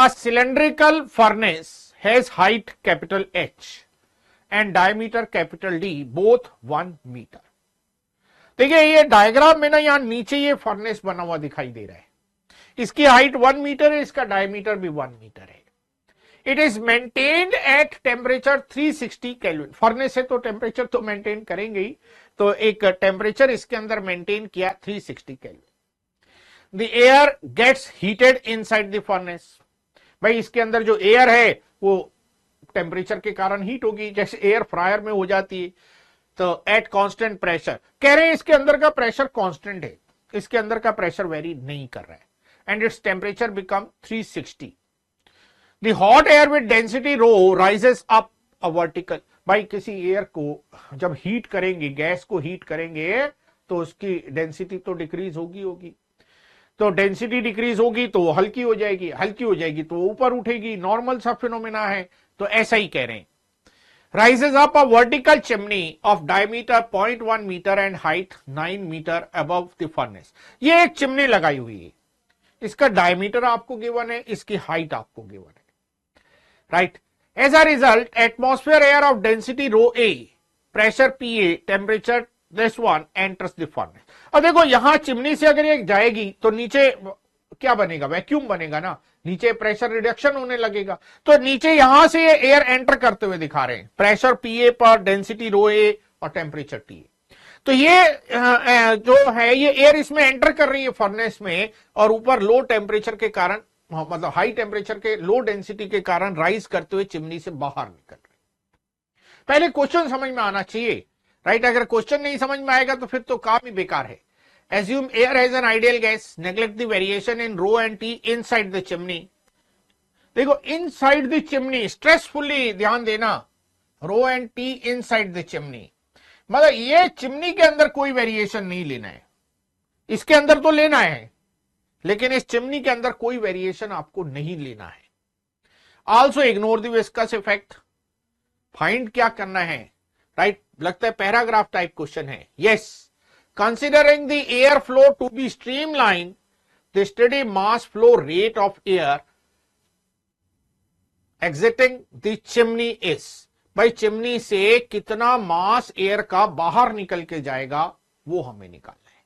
A cylindrical furnace has height capital H and diameter capital D, both 1 metre. देखिए ये diagram में ना यहां नीचे ये फर्नेस बना हुआ दिखाई दे रहा है, इसकी हाइट 1 मीटर है, इसका डायमीटर भी 1 मीटर है। It is maintained at temperature 360 kelvin. Furnace है तो टेम्परेचर तो मेंटेन करेंगे ही, तो एक टेम्परेचर इसके अंदर मेंटेन किया 360 kelvin. The air gets heated inside the furnace. भाई इसके अंदर जो एयर है वो टेम्परेचर के कारण हीट होगी, जैसे एयर फ्रायर में हो जाती है। तो एट कांस्टेंट प्रेशर, कह रहे हैं इसके अंदर का प्रेशर कांस्टेंट है, इसके अंदर का प्रेशर वेरी नहीं कर रहा है, and its temperature become 360। The hot air with density rho rises up a vertical. भाई किसी एयर को जब हीट करेंगे, गैस को हीट करेंगे तो उसकी डेंसिटी तो डिक्रीज होगी, तो डेंसिटी डिक्रीज होगी तो वो हल्की हो जाएगी तो ऊपर उठेगी, नॉर्मल सा फिनोमेना है। तो ऐसा ही कह रहे हैं। Rises up a vertical chimney of diameter 0.1 metre and height 9 metre above the furnace. ये एक चिमनी लगाई हुई है, इसका डायमीटर आपको गिवन है, इसकी हाइट आपको गिवन है, right. As a result atmosphere air of density rho A, pressure PA, temperature this one enters the furnace. अब देखो यहां चिमनी से अगर ये जाएगी तो नीचे क्या बनेगा, वैक्यूम बनेगा ना, नीचे प्रेशर रिडक्शन होने लगेगा। तो नीचे यहां से ये एयर एंटर करते हुए दिखा रहे हैं, प्रेशर पीए पर डेंसिटी रो ए और टेम्परेचर टी। तो ये जो है ये एयर इसमें एंटर कर रही है फर्नेस में, और ऊपर लो टेम्परेचर के कारण, मतलब हाई टेम्परेचर के लो डेंसिटी के कारण राइज करते हुए चिमनी से बाहर निकल रही। पहले क्वेश्चन समझ में आना चाहिए, राइट। अगर क्वेश्चन नहीं समझ में आएगा तो फिर तो काम ही बेकार है। Assume air has an ideal gas. Neglect the variation in rho and T inside the chimney. देखो inside the chimney, stressfully ध्यान देना, rho and T inside the chimney, मतलब ये चिमनी के अंदर कोई वेरिएशन नहीं लेना है, इसके अंदर तो लेना है लेकिन इस चिमनी के अंदर कोई वेरिएशन आपको नहीं लेना है। Also ignore the viscous effect. Find क्या करना है, राइट। लगता है पैराग्राफ टाइप क्वेश्चन है। Yes, considering the air flow to be streamlined, the steady mass flow rate of air exiting the chimney is, भाई चिमनी से कितना मास एयर का बाहर निकल के जाएगा वो हमें निकालना है,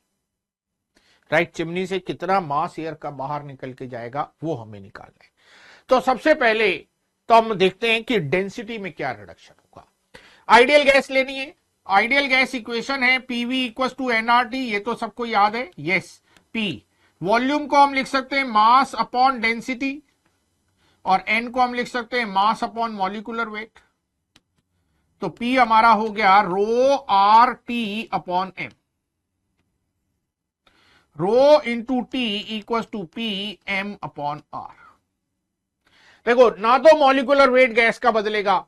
राइट। चिमनी से कितना मास एयर का बाहर निकल के जाएगा वो हमें निकालना है। तो सबसे पहले तो हम देखते हैं कि डेंसिटी में क्या रिडक्शन होगा। आइडियल गैस लेनी है, आइडियल गैस इक्वेशन है पीवी इक्वल टू एनआरटी, ये तो सबको याद है। यस, पी वॉल्यूम को हम लिख सकते हैं मास अपॉन डेंसिटी, और एन को हम लिख सकते हैं मास अपॉन मॉलिक्यूलर वेट। तो पी हमारा हो गया rho R T upon M, rho into T equal to P M upon R. देखो ना तो मॉलिक्यूलर वेट गैस का बदलेगा,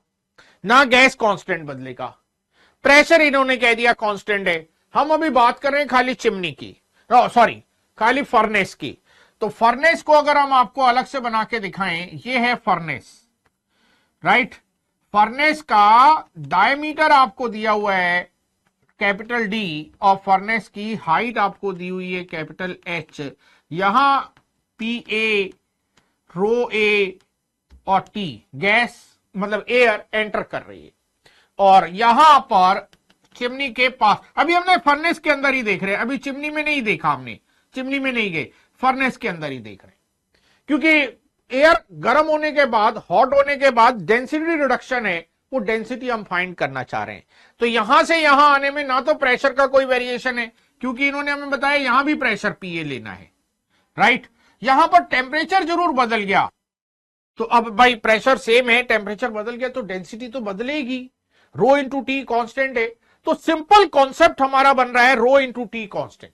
ना गैस कांस्टेंट बदलेगा, प्रेशर इन्होंने कह दिया कांस्टेंट है। हम अभी बात कर रहे हैं खाली चिमनी की, सॉरी खाली फर्नेस की। तो फर्नेस को अगर हम आपको अलग से बना के दिखाएं, ये है फर्नेस, राइट। फर्नेस का डायमीटर आपको दिया हुआ है कैपिटल डी, और फर्नेस की हाइट आपको दी हुई है कैपिटल एच। यहां पी ए, रो ए और टी गैस मतलब एयर एंटर कर रही है, और यहां पर चिमनी के पास, अभी हमने फर्नेस के अंदर ही देख रहे हैं, अभी चिमनी में नहीं देखा हमने, चिमनी में नहीं गए, फर्नेस के अंदर ही देख रहे हैं। क्योंकि एयर गर्म होने के बाद, हॉट होने के बाद डेंसिटी रिडक्शन है, वो डेंसिटी हम फाइंड करना चाह रहे हैं। तो यहां से यहां आने में ना तो प्रेशर का कोई वेरिएशन है, क्योंकि इन्होंने हमें बताया यहां भी प्रेशर पीए लेना है, राइट। यहां पर टेम्परेचर जरूर बदल गया, तो अब भाई प्रेशर सेम है, टेम्परेचर बदल गया तो डेंसिटी तो बदलेगी। रो इंटू टी कॉन्स्टेंट है, तो सिंपल कॉन्सेप्ट हमारा बन रहा है रो इंटू टी कॉन्स्टेंट।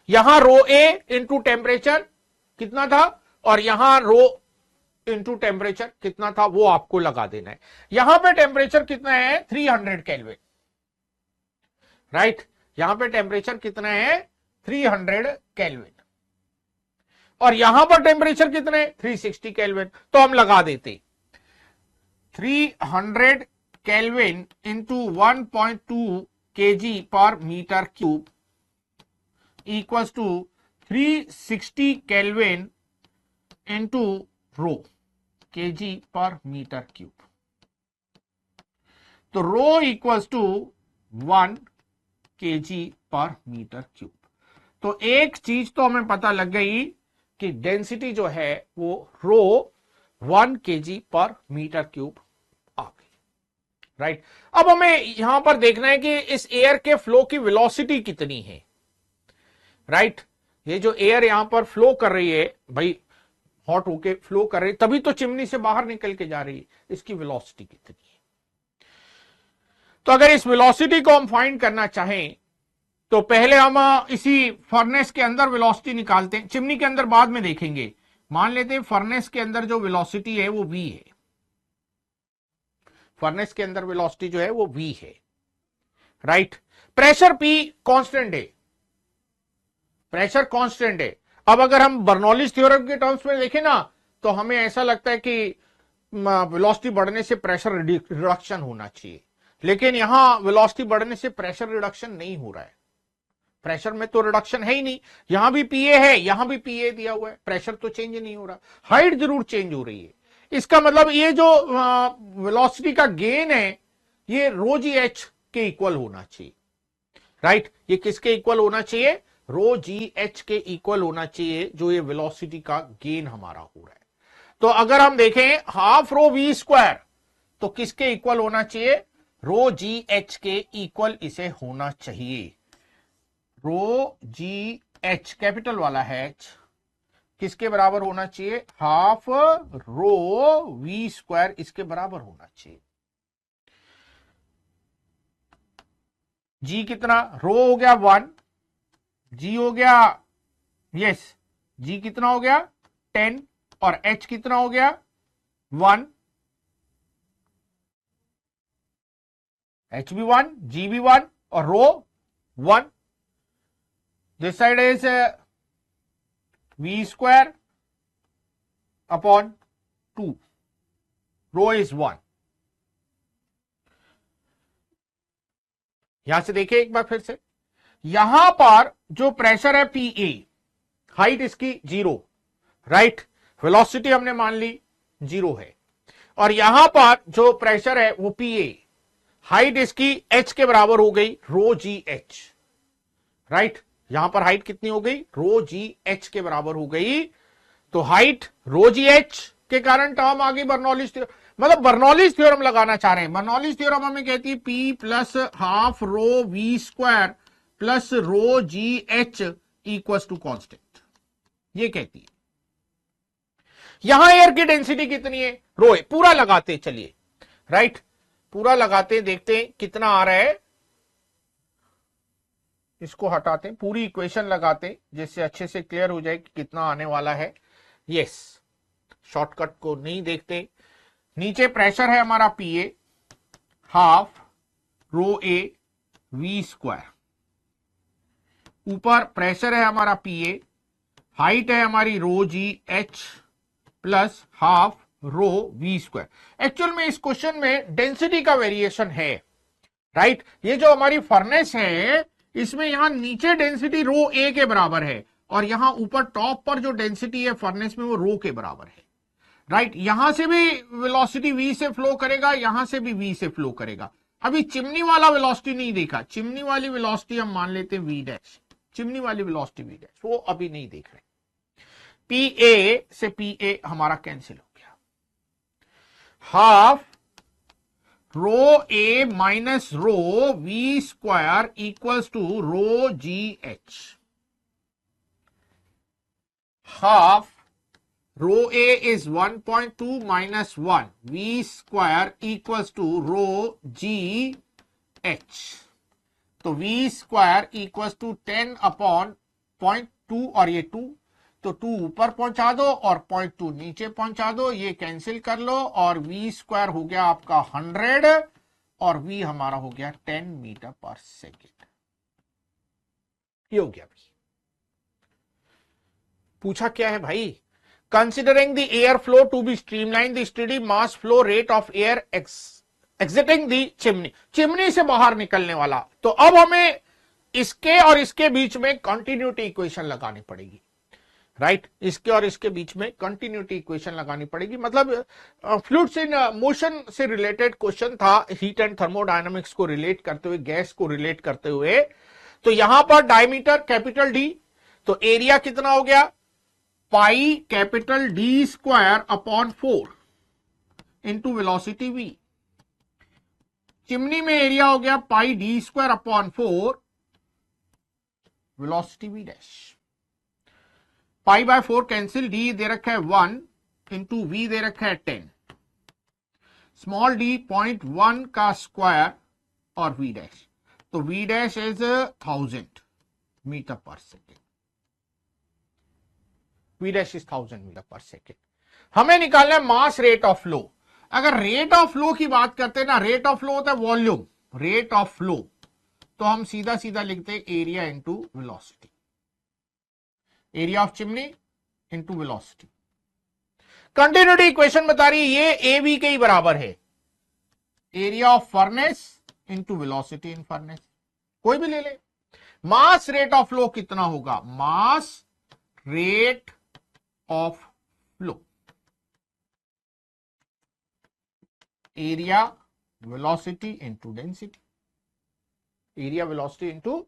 यहां रो ए इंटू टेम्परेचर कितना था, और यहां रो इंटू टेम्परेचर कितना था, वो आपको लगा देना है। यहां पे टेम्परेचर कितना है 300 केल्विन, राइट। यहां पे टेम्परेचर कितना है 300 केल्विन, और यहां पर टेम्परेचर कितने 360 केल्विन। तो हम लगा देते 300 kelvin into 1.2 kg per metre cube equals to 360 kelvin into rho. kg per metre cube. तो rho equals to 1 kg per metre cube. तो एक चीज तो हमें पता लग गई कि डेंसिटी जो है वो रो 1 kg पर मीटर क्यूब आ गई, राइट। अब हमें यहां पर देखना है कि इस एयर के फ्लो की वेलोसिटी कितनी है, राइट। ये जो एयर यहां पर फ्लो कर रही है भाई, हॉट होके फ्लो कर रही है, तभी तो चिमनी से बाहर निकल के जा रही है, इसकी वेलोसिटी कितनी है। तो अगर इस वेलोसिटी को हम फाइंड करना चाहें तो पहले हम इसी फर्नेस के अंदर वेलोसिटी निकालते हैं, चिमनी के अंदर बाद में देखेंगे। मान लेते हैं फर्नेस के अंदर जो वेलोसिटी है वो v है, फर्नेस के अंदर वेलोसिटी जो है वो v है, राइट। प्रेशर p कांस्टेंट है, प्रेशर कांस्टेंट है। अब अगर हम बर्नौलीज थ्योरम के टर्म्स में देखें ना, तो हमें ऐसा लगता है कि वेलोसिटी बढ़ने से प्रेशर रिडक्शन होना चाहिए, लेकिन यहां वेलोसिटी बढ़ने से प्रेशर रिडक्शन नहीं हो रहा है। प्रेशर में तो रिडक्शन है ही नहीं, यहां भी पीए है, यहां भी पीए दिया हुआ है, प्रेशर तो चेंज नहीं हो रहा, हाइट जरूर चेंज हो रही है। इसका मतलब ये जो वेलोसिटी का गेन है ये रो जी एच के इक्वल होना चाहिए, राइट। ये किसके इक्वल होना चाहिए, रो जी एच के इक्वल होना चाहिए, जो ये वेलोसिटी का गेन हमारा हो रहा है। तो अगर हम देखें हाफ रो वी स्क्वायर, तो किसके इक्वल होना चाहिए, रो जी एच के इक्वल इसे होना चाहिए। रो जी एच कैपिटल वाला है एच किसके बराबर होना चाहिए, हाफ रो वी स्क्वायर इसके बराबर होना चाहिए। जी कितना, रो हो गया 1, जी हो गया, यस, जी कितना हो गया 10, और एच कितना हो गया 1, एच भी 1, जी भी 1 और rho 1। This side is v square upon 2, rho is 1। यहां से देखिए एक बार फिर से, यहां पर जो प्रेशर है पी ए, हाइट इसकी 0, राइट, वेलोसिटी हमने मान ली 0 है, और यहां पर जो प्रेशर है वो पी ए, हाइट इसकी h के बराबर हो गई रो जी एच, राइट। यहां पर हाइट कितनी हो गई, रो जी एच के बराबर हो गई। तो हाइट रो जी एच के कारण टर्म आ गई बर्नौलीज थ्योरम, मतलब बर्नौलीज थ्योरम लगाना चाह रहे हैं। बर्नौलीज थ्योरम हमें कहती है P plus half rho we square plus rho ji H equals to constant, ये कहती है। यहां एयर की डेंसिटी कितनी है, रो है। पूरा लगाते चलिए, राइट, पूरा लगाते देखते हैं कितना आ रहा है। इसको हटाते हैं, पूरी इक्वेशन लगाते हैं जिससे अच्छे से क्लियर हो जाए कि कितना आने वाला है। यस, शॉर्टकट को नहीं देखते। नीचे प्रेशर है हमारा P A, half rho A V square, ऊपर प्रेशर है हमारा पी ए, हाइट है हमारी rho ji H plus half rho we square. Actual में इस क्वेश्चन में डेंसिटी का वेरिएशन है, राइट। ये जो हमारी फर्नेस है इसमें यहां नीचे डेंसिटी रो ए के बराबर है, और यहां ऊपर टॉप पर जो डेंसिटी है फर्नेस में वो रो के बराबर है, राइट। यहां से भी वेलोसिटी v से फ्लो करेगा, यहां से भी v से फ्लो करेगा। अभी चिमनी वाला वेलोसिटी नहीं देखा, चिमनी वाली वेलोसिटी हम मान लेते हैं v डैश, चिमनी वाली वेलोसिटी v डैश, वो अभी नहीं देख रहे। पी ए से पी ए हमारा कैंसिल हो गया, half rho a minus rho we square equals to rho ji h, half rho a is 1.2 minus 1 v square equals to rho ji h. तो v square equals to 10 upon 0.2, और ये 2, तो 2 ऊपर पहुंचा दो और 0.2 नीचे पहुंचा दो, ये कैंसिल कर लो, और v स्क्वायर हो गया आपका 100 और v हमारा हो गया 10 मीटर पर सेकेंड। ये हो गया भाई। पूछा क्या है भाई, considering the air flow to be streamline the steady mass flow rate of air exiting the chimney, chimney से बाहर निकलने वाला। तो अब हमें इसके और इसके बीच में कंटिन्यूटी इक्वेशन लगानी पड़ेगी। राइट इसके और इसके बीच में कंटिन्यूटी इक्वेशन लगानी पड़ेगी, मतलब फ्लूइड्स इन मोशन से रिलेटेड क्वेश्चन था, हीट एंड थर्मोडायनामिक्स को रिलेट करते हुए, गैस को रिलेट करते हुए। तो यहां पर डायमीटर कैपिटल डी, तो एरिया कितना हो गया, pi capital D square upon 4 into velocity v. Chimney में एरिया हो गया pi d square upon 4 velocity v dash. Pi by 4 cancel, d दे रखा है 1 इंटू वी दे रखा है 10, स्मॉल डी 0.1 का स्क्वायर और वी डैश, तो V dash is 1000 metre per second, V dash is 1000 metre per second. हमें निकालना है मास रेट ऑफ फ्लो। अगर रेट ऑफ फ्लो की बात करते हैं ना, रेट ऑफ फ्लो होता है वॉल्यूम, रेट ऑफ फ्लो, तो हम सीधा सीधा लिखते हैं area into velocity, area of chimney into velocity. Continuity equation बता रही है ये ए बी के ही बराबर है, area of furnace into velocity in furnace, कोई भी ले ले। मास रेट ऑफ फ्लो कितना होगा, mass rate of flow, area velocity into density, area velocity into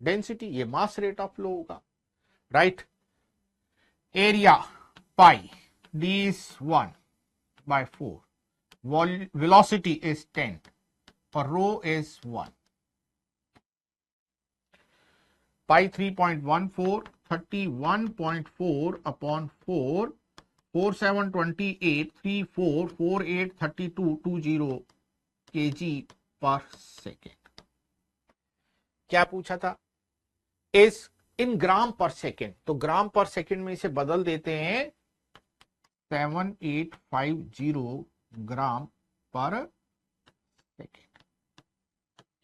density, ये मास रेट ऑफ फ्लो होगा, right. Area pi d is 1 by 4, velocity is 10 और rho is 1, pi 3.14, 31.4 upon 4, 4728, 3448, 3220 kg पर second. क्या पूछा था, इस इन ग्राम पर सेकेंड, तो ग्राम पर सेकेंड में इसे बदल देते हैं 7850 ग्राम पर सेकेंड,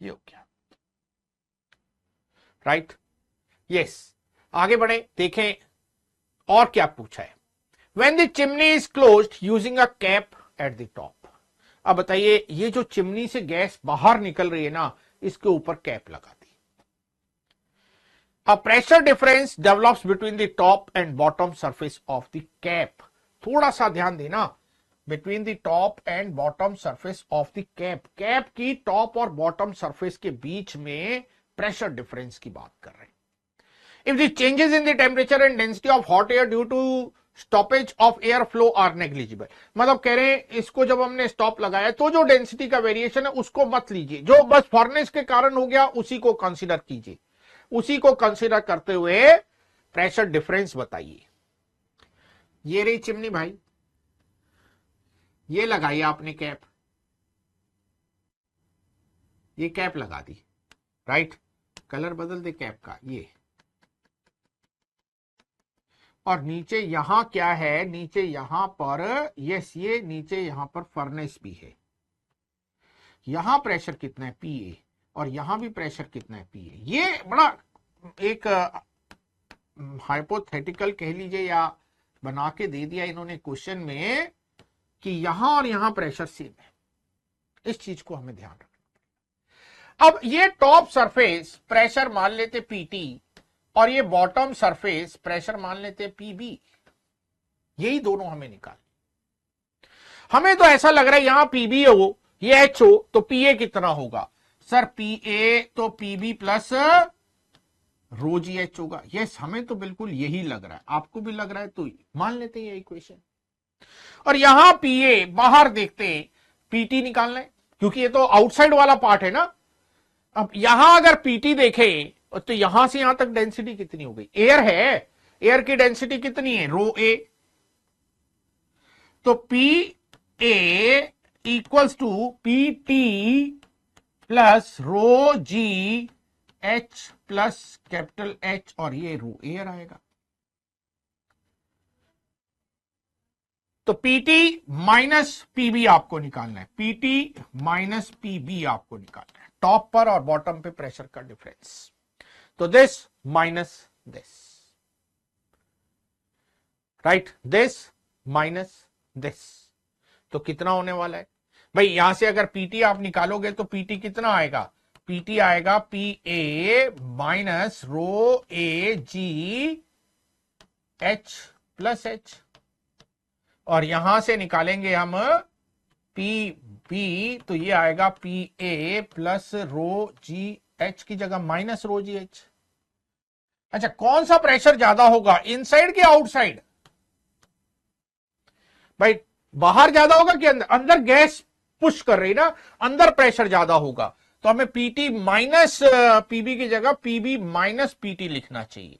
ये हो गया, राइट। यस, आगे बढ़े, देखें और क्या पूछा है। When the chimney is closed using a cap at the top, अब बताइए ये जो चिमनी से गैस बाहर निकल रही है ना, इसके ऊपर कैप लगा दी। A pressure difference develops between the top and bottom surface of the cap, थोड़ा सा ध्यान देना, between the top and bottom surface of the cap, cap की टॉप और बॉटम सरफेस के बीच में प्रेशर डिफरेंस की बात कर रहे हैं। If the changes in the temperature and density of hot air due to stoppage of air flow are negligible, मतलब कह रहे हैं इसको जब हमने स्टॉप लगाया तो जो डेंसिटी का वेरिएशन है उसको मत लीजिए, जो बस फर्नेस के कारण हो गया उसी को कंसीडर कीजिए, उसी को कंसीडर करते हुए प्रेशर डिफरेंस बताइए। ये रही चिमनी भाई, ये लगाई आपने कैप, ये कैप लगा दी, राइट, कलर बदल दे कैप का, ये, और नीचे यहां क्या है, नीचे यहां पर, यस, ये नीचे यहां पर फर्नेस भी है, यहां प्रेशर कितना है पीए, और यहां भी प्रेशर कितना है पीए। ये बड़ा एक हाइपोथेटिकल कह लीजिए या बना के दे दिया इन्होंने क्वेश्चन में कि यहां और यहां प्रेशर सेम है, इस चीज को हमें ध्यान रखना। अब ये टॉप सरफेस प्रेशर मान लेते पीटी और ये बॉटम सरफेस प्रेशर मान लेते पीबी, यही दोनों हमें निकाल। हमें तो ऐसा लग रहा है यहां पीबी हो, ये एच हो, तो पीए कितना होगा सर, पीए तो पीबी प्लस रो जी एच होगा। यस, हमें तो बिल्कुल यही लग रहा है, आपको भी लग रहा है तो मान लेते हैं ये इक्वेशन। और यहां पीए बाहर देखते हैं, पीटी निकालना है क्योंकि ये तो आउटसाइड वाला पार्ट है ना। अब यहां अगर पीटी देखें तो यहां से यहां तक डेंसिटी कितनी हो गई, एयर है, एयर की डेंसिटी कितनी है, रो ए, तो P A equals to P T plus rho ji H plus capital H, और ये रो एयर आएगा। तो पीटी माइनस पीबी आपको निकालना है, पीटी माइनस पीबी आपको निकालना है, टॉप पर और बॉटम पे प्रेशर का डिफरेंस। तो this minus this, right, this minus this, तो कितना होने वाला है भाई, यहां से अगर पीटी आप निकालोगे तो पीटी कितना आएगा, पीटी आएगा P A minus rho A G H plus H, और यहां से निकालेंगे हम पी, तो ये आएगा PA प्लस रो जी एच की जगह माइनस रो जी एच। अच्छा, कौन सा प्रेशर ज्यादा होगा, इनसाइड के आउटसाइड? भाई बाहर ज्यादा होगा कि अंदर? अंदर गैस पुश कर रही ना, अंदर प्रेशर ज्यादा होगा, तो हमें पीटी माइनस पीबी की जगह पीबी माइनस पीटी लिखना चाहिए,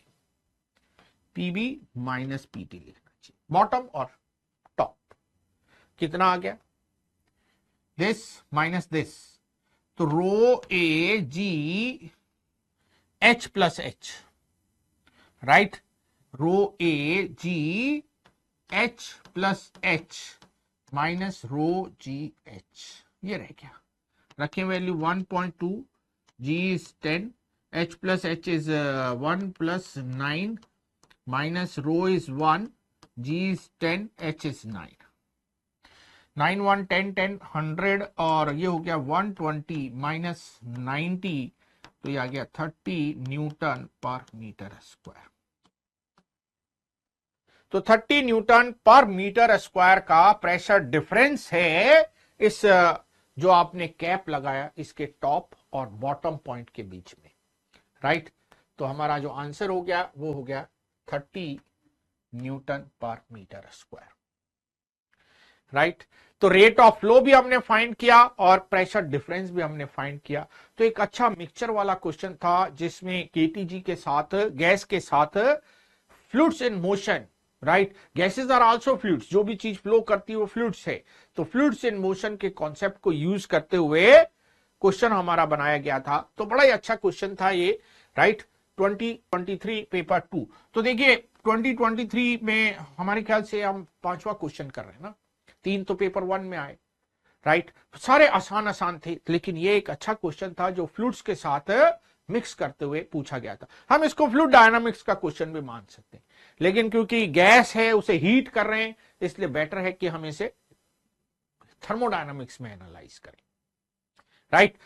पीबी माइनस पीटी लिखना चाहिए, बॉटम और टॉप। कितना आ गया? दिस माइनस दिस, तो रो A ji H plus H, right, row A ji H plus H minus rho ji H, ये रह गया। रखें value 1.2, ji is 10, H plus H is 1 plus 9 minus rho is 1, ji is 10, H is 9, 9 1 10 10 100, और ये हो गया 120 minus 90, तो ये आ गया 30 न्यूटन पर मीटर स्क्वायर। तो 30 न्यूटन पर मीटर स्क्वायर का प्रेशर डिफरेंस है इस जो आपने कैप लगाया इसके टॉप और बॉटम पॉइंट के बीच में, राइट। तो हमारा जो आंसर हो गया वो हो गया 30 न्यूटन पर मीटर स्क्वायर, राइट। तो रेट ऑफ फ्लो भी हमने फाइंड किया और प्रेशर डिफरेंस भी हमने फाइंड किया। तो एक अच्छा मिक्सचर वाला क्वेश्चन था जिसमें केटीजी के साथ, गैस के साथ fluids in motion, right, gases are also fluids, जो भी चीज फ्लो करती है वो फ्लूइड्स है। तो फ्लूइड्स इन मोशन के कॉन्सेप्ट को यूज करते हुए क्वेश्चन हमारा बनाया गया था। तो बड़ा ही अच्छा क्वेश्चन था ये, राइट। 2023 पेपर 2। तो देखिए 2023 में हमारे ख्याल से हम 5वां क्वेश्चन कर रहे हैं ना, 3 तो पेपर 1 में आए, राइट। सारे आसान आसान थे, लेकिन ये एक अच्छा क्वेश्चन था जो फ्लूइड्स के साथ मिक्स करते हुए पूछा गया था। हम इसको फ्लूइड डायनामिक्स का क्वेश्चन भी मान सकते हैं, लेकिन क्योंकि गैस है उसे हीट कर रहे हैं, इसलिए बेटर है कि हम इसे थर्मोडायनामिक्स में एनालाइज करें, राइट।